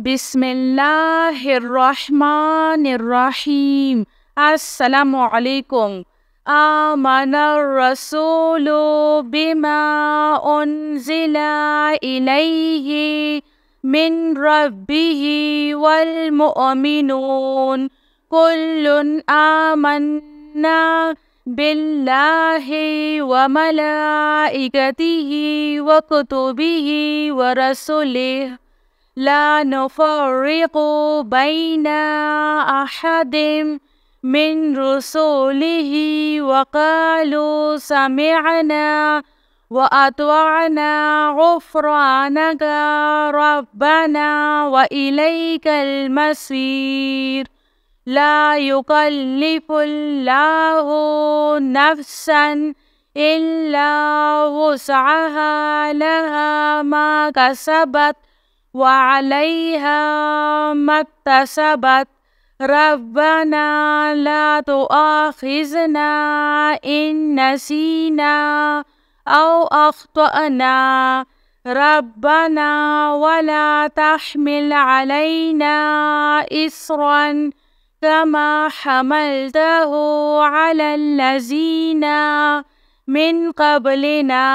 बिस्मिल्लाहिर्रहमानिर्रहीम। अस्सलामुअलैकुम। आमनर रसूलु बिमा उन्ज़िला इलैहि मिन रब्बिहि वल मुअमिनून कुल्लुन आमन्ना बिल्लाहि व मलाइकतिहि व कुतुबिहि व रसूलिहि ला नुफ़र्रिक़ु बैना अहदिम मिन रुसूलिहि व क़ालू समिअना व अत्वअना ग़ुफ़्रानक रब्बना व इलैकल मसीर। ला युकल्लिफ़ुल्लाहु नफ़्सन इल्ला वुस्अहा लहा मा कसबत वअलैहा मक्तसबत। रब्बना ला तुआखिज़ना इन नसीना औ अख्तअना। रब्बना वला तहमिल अलैना इस्रन कमा हमलतहु अलल्लज़ीना मिन क़ब्लिना।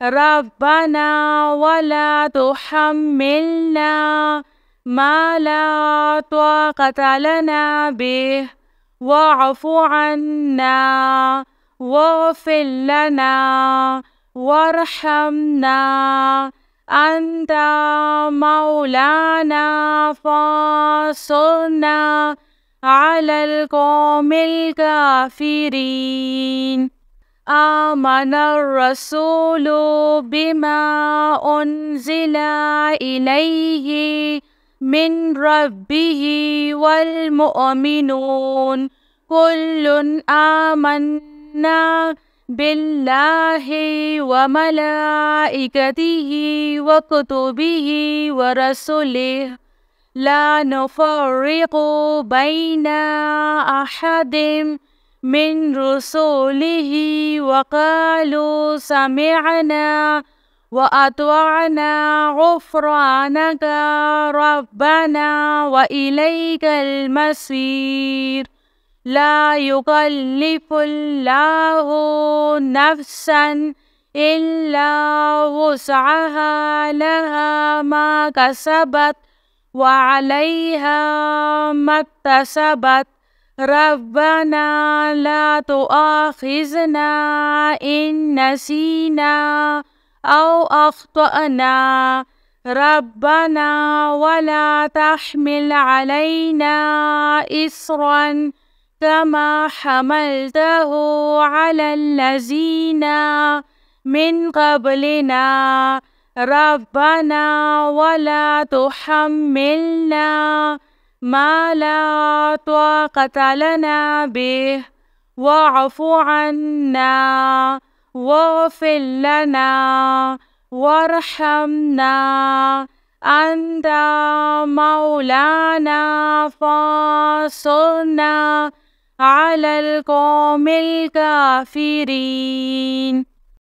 रब्बना वला तुहम्मिलना मा ला ताक़त लना बिह वअफ़ु अन्ना वग़फ़िर लना वरहमना अन्त मौलाना फ़ांसुरना अलल क़ौमिल काफ़िरीन। आमनर रसूलु बिमा उन्ज़िला इलैहि मिन रब्बिहि वल मुअमिनून कुल्लुन आमन्ना बिल्लाहि व मलाइकतिहि व कुतुबिहि व रसूलिहि ला नुफ़र्रिक़ु बैना अहदिम मिन रुसूलिहि व क़ालू समिअना व अत्वअना ग़ुफ़्रानक रब्बना व इलैकल मसीर। ला युकल्लिफ़ुल्लाहु नफ़्सन इल्ला वुस्अहा लहा मा कसबत वअलैहा मक्तसबत। रब्बना ला तुआखिज़ना इन नसीना औ अख्तअना। रब्बना वला तहमिल अलैना इस्रन कमा हमलतहु अलल्लज़ीना मिन क़ब्लिना। रब्बना वला तुहम्मिलना मा ला ताक़त लना बिह वअफ़ु अन्ना वग़फ़िर लना वरहमना अन्त मौलाना फ़ांसुरना अलल क़ौमिल काफ़िरीन।